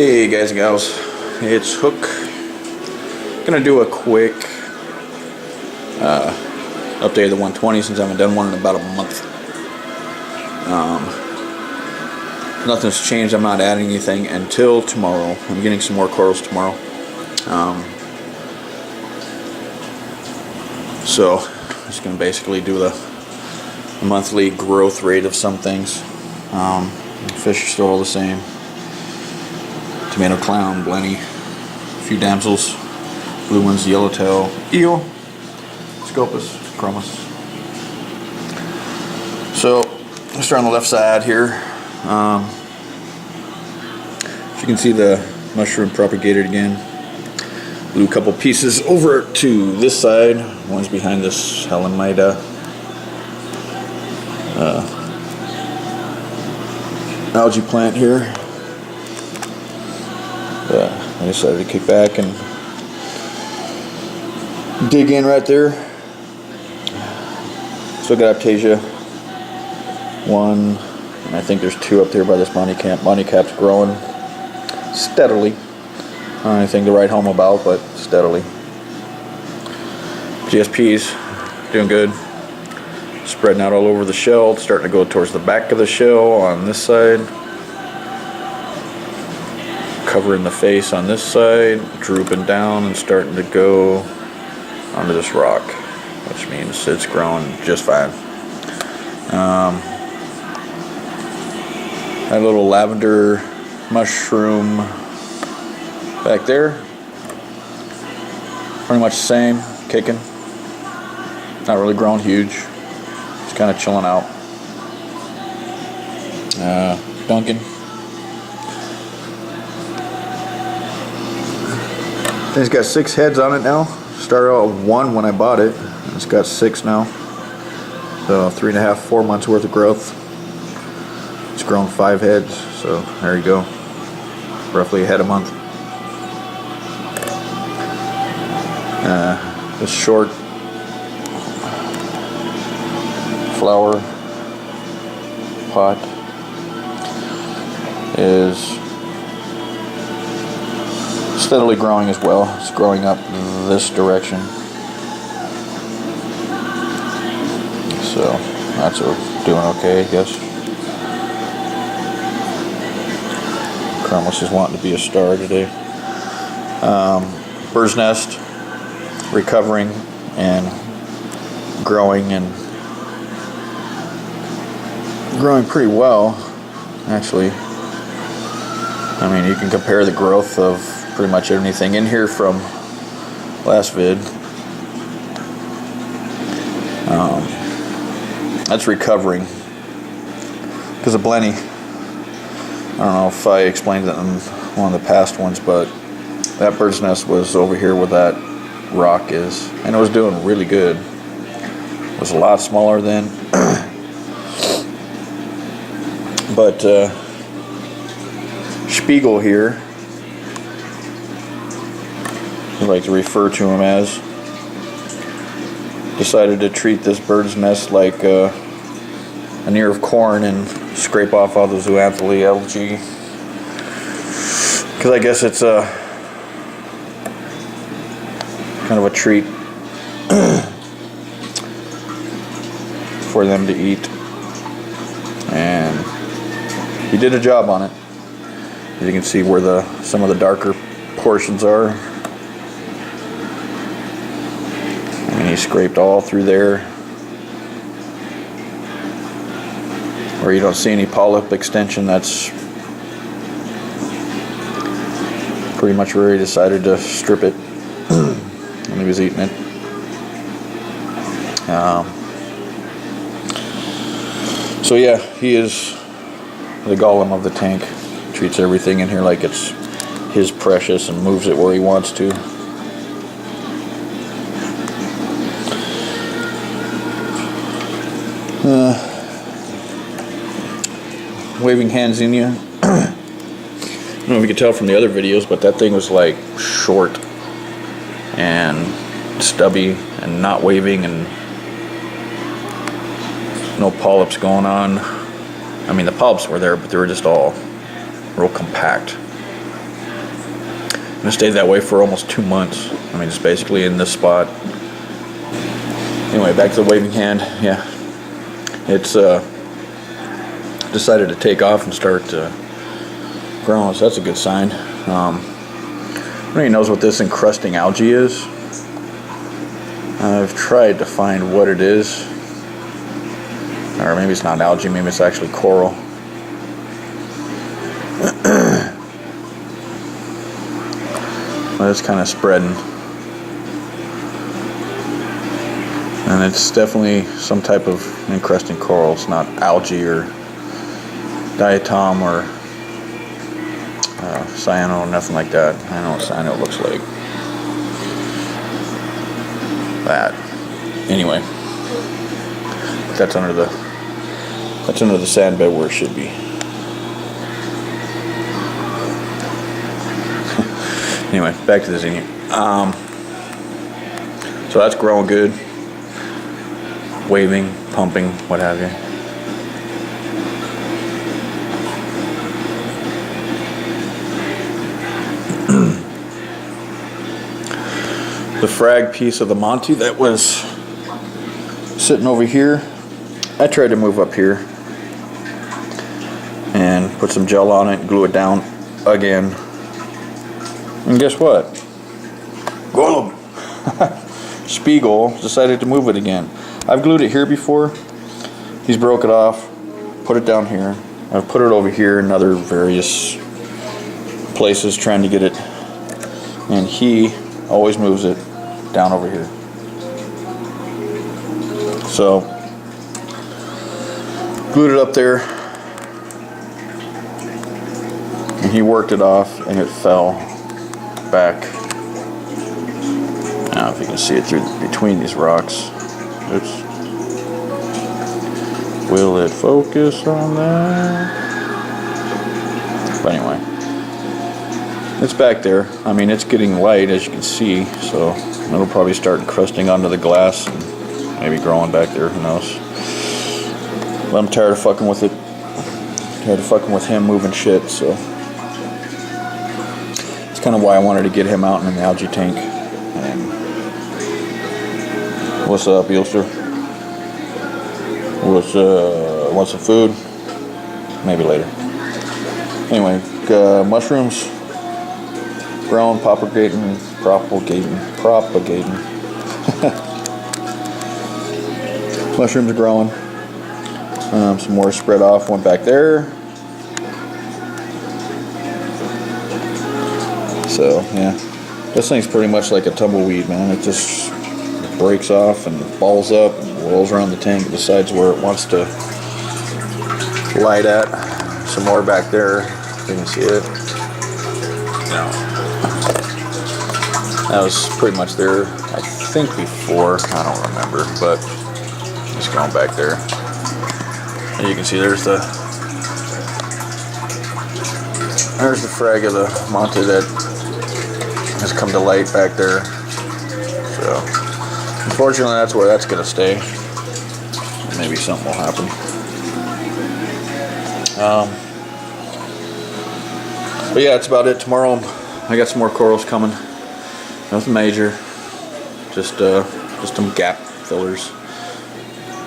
Hey guys and gals, it's Hook. Gonna do a quick update of the 120 since I haven't done one in about a month. Nothing's changed. I'm not adding anything until tomorrow. I'm getting some more corals tomorrow. So I'm just gonna basically do the monthly growth rate of some things. Fish are still all the same. Tomato clown, blenny, a few damsels, blue ones, yellowtail, eel, scopus, chromis. So let's start on the left side here. As you can see, the mushroom propagated again. Blew a couple pieces over to this side. One's behind this Helenmida algae plant here. I decided to kick back and dig in right there. So I got Aptasia, one, and I think there's two up there by this Bonnie Cap. Bonnie Cap's growing steadily. Not anything to write home about, but steadily. GSP's doing good. Spreading out all over the shell, starting to go towards the back of the shell on this side. Covering the face on this side, drooping down and starting to go onto this rock, which means it's growing just fine. That little lavender mushroom back there, pretty much the same, kicking. Not really growing huge, just kind of chilling out. Duncan. It's got 6 heads on it now. Started out with 1 when I bought it. It's got 6 now. So 3.5, 4 months worth of growth. It's grown 5 heads. So there you go. Roughly a head a month. This short flower pot is steadily growing as well. It's growing up this direction. So that's doing okay, I guess. Chromis is wanting to be a star today. Bird's nest recovering and growing pretty well, actually. I mean, you can compare the growth of pretty much anything in here from last vid. That's recovering because of blenny. I don't know if I explained that in one of the past ones, but that bird's nest was over here where that rock is, and it was doing really good. It was a lot smaller then, but Spiegel here, I like to refer to him as, decided to treat this bird's nest like an ear of corn and scrape off all the zooanthally algae, because I guess it's a kind of a treat for them to eat, and he did a job on it. As you can see where some of the darker portions are. And he scraped all through there. Where you don't see any polyp extension, that's pretty much where he decided to strip it when he was eating it. So yeah, he is the golem of the tank. Treats everything in here like it's his precious and moves it where he wants to. Waving hand zinnia. I don't know if you can tell from the other videos, but that thing was like short and stubby and not waving and no polyps going on. I mean, the polyps were there, but they were just all real compact. And it stayed that way for almost 2 months. I mean, it's basically in this spot. Anyway, back to the waving hand. Yeah, it's decided to take off and start growing, so that's a good sign. Nobody knows what this encrusting algae is. I've tried to find what it is. Or maybe it's not algae, maybe it's actually coral. But it's kind of spreading. And it's definitely some type of encrusting coral. It's not algae or diatom or cyano, nothing like that. I know what cyano looks like. That. Anyway, that's under the sand bed where it should be. Anyway, back to this in here. So that's growing good. Waving, pumping, what have you. The frag piece of the Monty that was sitting over here, I tried to move up here and put some gel on it and glue it down again. And guess what? Golem Spiegel decided to move it again. I've glued it here before. He's broke it off, put it down here. I've put it over here in other various places trying to get it, and he always moves it down over here. So glued it up there, and he worked it off, and it fell back. I don't know if you can see it through between these rocks. Oops. Will it focus on that? But anyway, it's back there. I mean, it's getting light, as you can see, so it'll probably start encrusting onto the glass and maybe growing back there, who knows. But I'm tired of fucking with it. Tired of fucking with him moving shit, so it's kind of why I wanted to get him out in an algae tank. And what's up, Eelster? Want some food? Maybe later. Anyway, mushrooms growing, propagating. Mushrooms are growing. Some more spread off, went back there. So yeah, this thing's pretty much like a tumbleweed, man. It just breaks off and balls up and rolls around the tank, decides where it wants to light at. Some more back there, you can see it. No. That was pretty much there, I think, before. I don't remember, but it's going back there. And you can see there's the frag of the Monte that has come to light back there. So unfortunately, that's where that's gonna stay. Maybe something will happen. But yeah, that's about it. Tomorrow, I got some more corals coming. Nothing major. Just some gap fillers.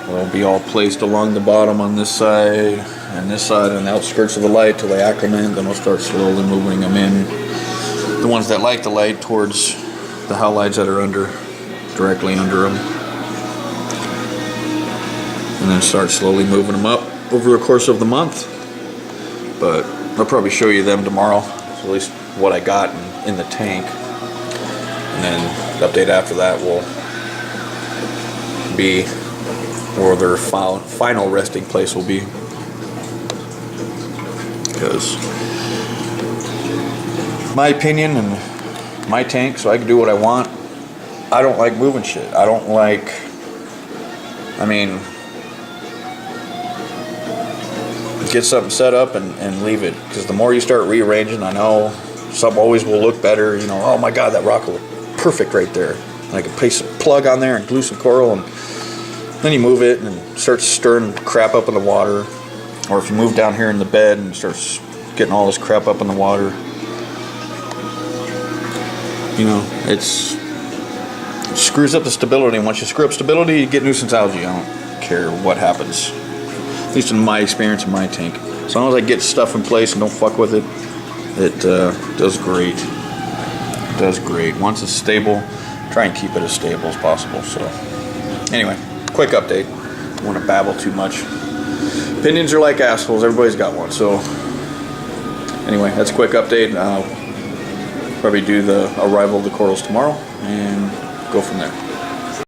They'll be all placed along the bottom on this side and the outskirts of the light till they acclimate. Then we'll start slowly moving them in. The ones that like the light towards the halides that are directly under them. And then start slowly moving them up over the course of the month. But I'll probably show you them tomorrow, so at least what I got in the tank. And then the update after that will be where their final resting place will be. Because my opinion and my tank, so I can do what I want. I don't like moving shit. I don't like, get something set up and leave it. Because the more you start rearranging, I know some always will look better. You know, oh my god, that rock will look perfect right there. And I can place a plug on there and glue some coral, and then you move it and it starts stirring crap up in the water. Or if you move down here in the bed and starts getting all this crap up in the water, you know, it screws up the stability. And once you screw up stability, you get nuisance algae. I don't care what happens. At least in my experience in my tank. As long as I get stuff in place and don't fuck with it, it does great. It does great. Once it's stable, try and keep it as stable as possible. So, anyway, quick update. I don't want to babble too much. Opinions are like assholes. Everybody's got one. So, anyway, that's a quick update. I'll probably do the arrival of the corals tomorrow and go from there.